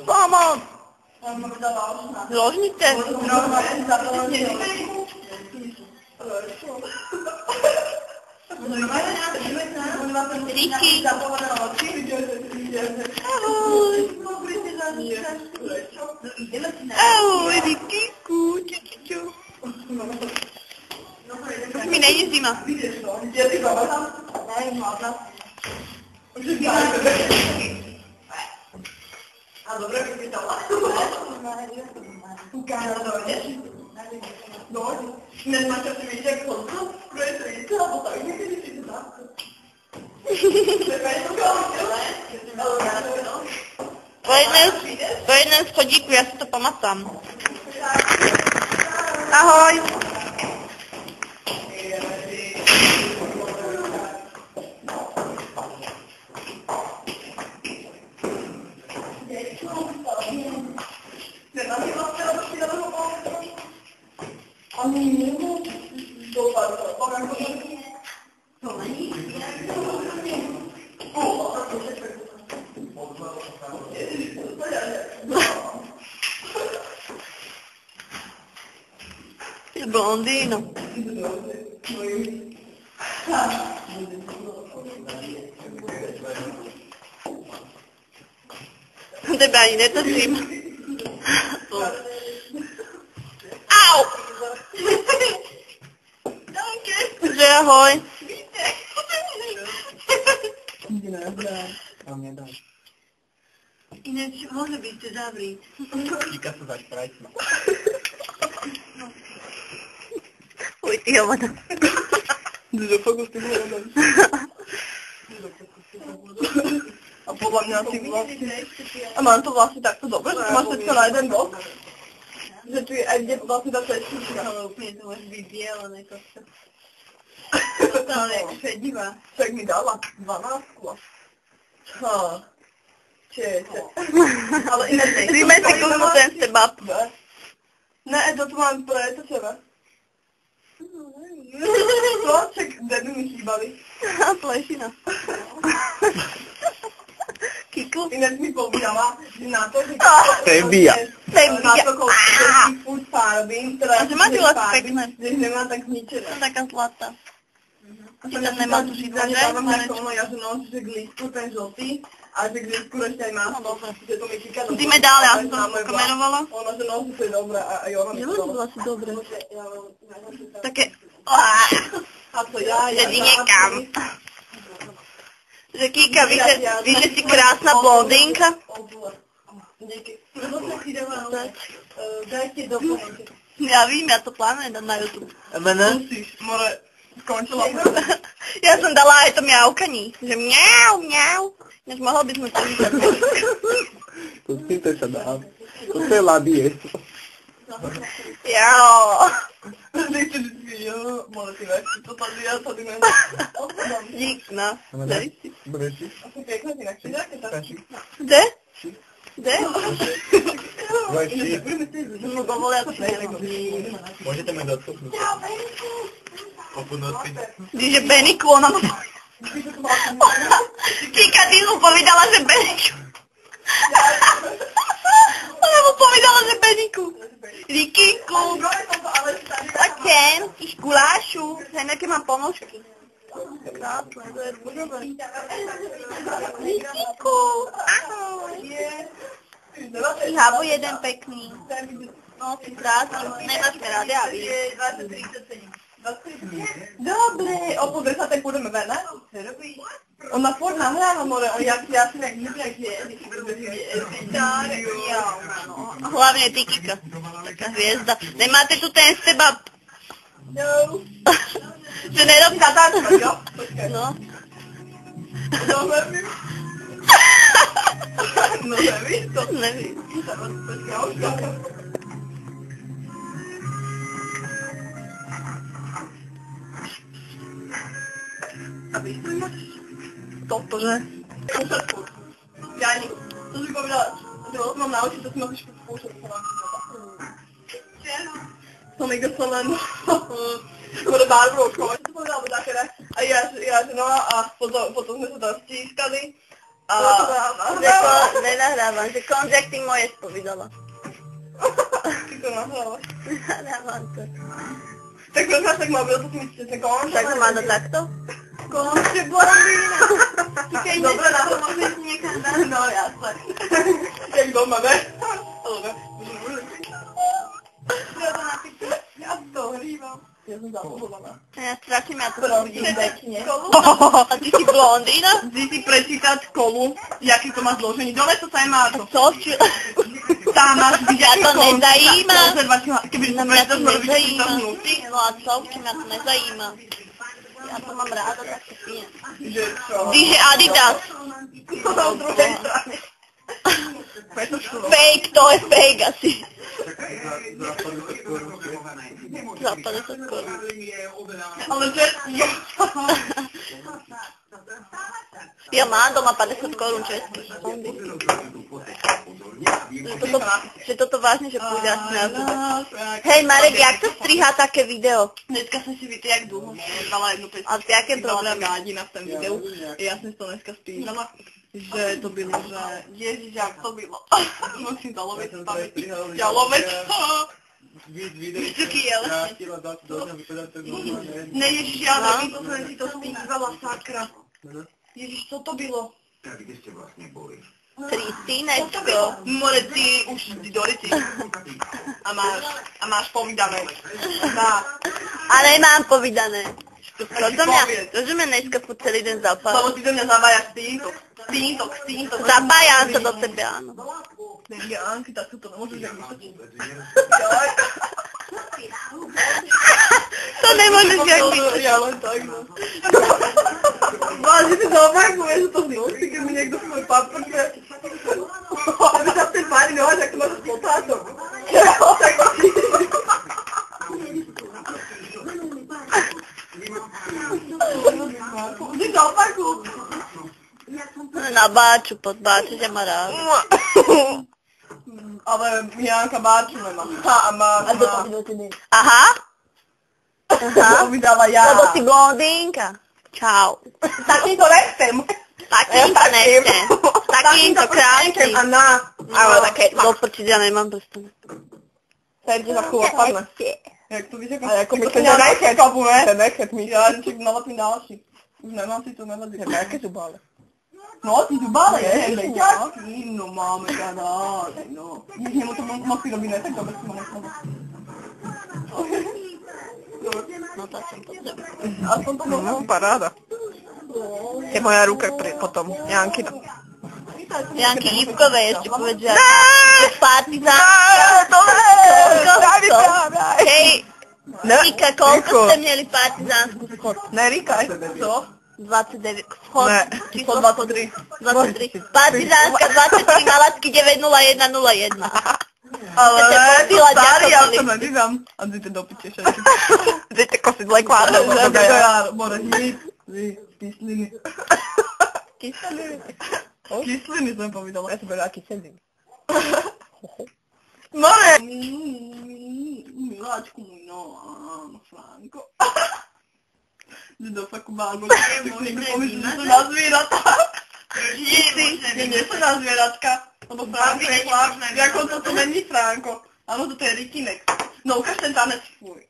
Pomoc! Ložnice? Riky. Ahoj. Ahoj, Rikyku. Čičičo. Už mi nejde zima. A dobre vypýtala. Ukáža to, vieš? No, nemáte si viete, jak konco, ktoré to víte, alebo tak niekedy si to dávku. Po jednom schodíku, ja si to pamatám. Ahoj. Il blondino. Non ti bene, detto prima. Au! Že ahoj. Ináč, mohli by ste zavrieť. Týka sa zač prajsma. Uj, ty hovada. Do fokus ty hovada. A podľa mňa si vlastne... A mám to vlastne takto dobre, že máš všetko na jeden bok. Že tu je aj kde vlastne tá cestička. Ale úplne to môže byť bielené kosto. Totálne jak šedivá. Však mi dala 12. Čo? Čiže. Ale ináč nejde. Zíme si kúsku ten sebab. Ne, toto mám pre tebe. Čo? Čak, kde by mi chýbali? Plešina. Kiku? Ináč mi povedala, že na to, že... Sebia. Na to, koľko všetkých furt farbím, teda... A že máš vlasy pekné. Že ich nemá tak zničené. Som taká zlatá. A Či tam nemá tu židlo, že? Ja že nosím, že glísku ten žltý, a že glísku ešte aj má. No dobre. Že to mi týka... Ty mi dali, ja som to kamerovala. Ona, že nosí, to je dobré, a ona mi Že to máš dala. vlasy dobré. Také... Také... A to ja... Že ti niekam. Že Kika, víš, že si krásna blondýnka? Dajte doplňte. Ja vím, ja to plánujem dať na YouTube. Mene? Musíš, more, skončila. Ja som dala aj to mňaukaní. Že mňau, mňau. Než mohla by sme to vyšať. To si to sa dá. To je labie. Jo. Nechci vždycky, jo, more si veci, to tady ja tady neviem. Dík, no. Dej si. Budeš? Asi pekne si nakšie, nejaké taky. Kde? Kde? Budeš si? No dovolia to neviem. Môžete mi dostupnúť. Po púnoci. Že Beniku, ona mu... Kika, ty mu povedala, že Beniku. Ona mu povedala, že Beniku. Rikyku. Takém, ich gulášu. Hej, nejaké mám ponožky. Krásne, to je budové. Rikyku, ahoj. Havo jeden pekný. No, si krásny. Nemáš mi rád, ja vidím. Dobre, o pol 10 pôjdeme ven, ne? Ona furt nahráva, more, ja si nejak neviem, Hlavne ty, Kika. Taká hviezda. Nemáte tu ten sebab? No. Že nerobí Natáčka, jo? No. No, nevím. No, nevíš to. Nevím. A víš, co máš? Toto, že? Jani, to si povedala, že ho mám naučiť, to si musíš skúšať sa vám som niekto som len skoro barvou, čo to povedala, také ne? A ja, že no a potom sme sa tam stískali Nenahrávam, že conjecting moje spovídala. Ty to nahrávaš. Nahrávam to. Tak rozmáš tak mobil, to si myslíte, že konče? Tak to má to takto? Konče blondýna. Dobre, na to môžeš niekam dať. No jasne. Jak doma, ne? Ale ja to hrívam. Ja som zapohovaná. Ja strašne ma to Prosím, súdi. pekne. A ty si blondína? Vždy si prečítať školu, jaký to má zložení. Dole to sa aj má to. Co? Tam máš byť Ja to nezajíma. Keby Na som mňa to prečítať, nezajíma. No a co? Či mňa to nezajíma. Ja to mám ráda, tak to pijem. Že čo? Dýže Adidas. Na druhej strane. Preto šlo. Fake, to je fake asi. Za 50 korun. Ale že... Ja mám doma 50 korun českých. Že toto vážne, že pôjde asi na to. Hej Marek, jak sa strihá také video? Dneska som si víte, jak dlho dala jednu pesničku. A jaké problémy? Gádina v tom videu. Ja som si to dneska spýtala, že to bylo, že Ježiš, jak to bylo. Musím zalovec z pamäti. Jalovec. Vysoký je lesne. Ne, Ježiš, ja nevím, to som si to spýtala, sakra. Ježiš, co to bylo? Tak kde ste vlastne boli? Kristýnečko. More, ty už si do ryti. A máš povídané. A nemám povídané. To mňa dneska po celý den zapája. Lebo ty do mňa zapájaš stíntok. Zapájam sa do tebe, áno. Ne, Anky, tak to nemôžeš jak vysvetliť. To nemôžeš jak vysvetliť. Ja len tak, no. Vážne si zaopakuješ, že to znosí, keď mi niekto svoj paprče. Aby sa v tej páni nehoď, ak to máš potátok. Vždy zaopakuj. Na báču, pod báču, že má rád. Ale Janka báču nemá. A má... Aha. To vydala ja. Lebo si blondínka. Čau. Takýmto nechcem. Takýmto nechcem. Takýmto krátkým. A na. Ale také doprčiť, ja nemám prstane. Serdi za chvíľu padne. Jak to víš, ako my to nechet, ne? To nechet mi. Ja či nalepím ďalší. Už nemám si to nevadí. Jaké zubále? No, ty zubále je, leťačky. No máme kadále, no. Když nemu to moc si robí, ne, tak dobre si máme slovo. No to som potřeba. Aspoň to bolo. No, paráda. Je moja ruka potom, Jankina. Janky Ivkové ešte povedia, že partizán. Hej, Rika, koľko ste měli partizánsku schod? Nerikaj. Co? 29, schod, Ne, číslo 23. 23. Partizánska 23, Malacky 90101. Ale Ste to popila, starý, ja ďakovali. to nedývam. A ty to dopičeš aj. Dejte kosidle kvádlo. To ja, more, hit, kysliny. Kyseliny. Kysliny som povedala. Ja som povedala kyseliny. More! Miláčku môj, no, áno, Franko. Že do faku bágo, niekto pomyslí, že sú na zvieratá. Nie sú na zvieratka. Lebo Franko je chlap, ako toto není Franko. Áno, toto je Rikinek. No, ukáž ten tanec svoj.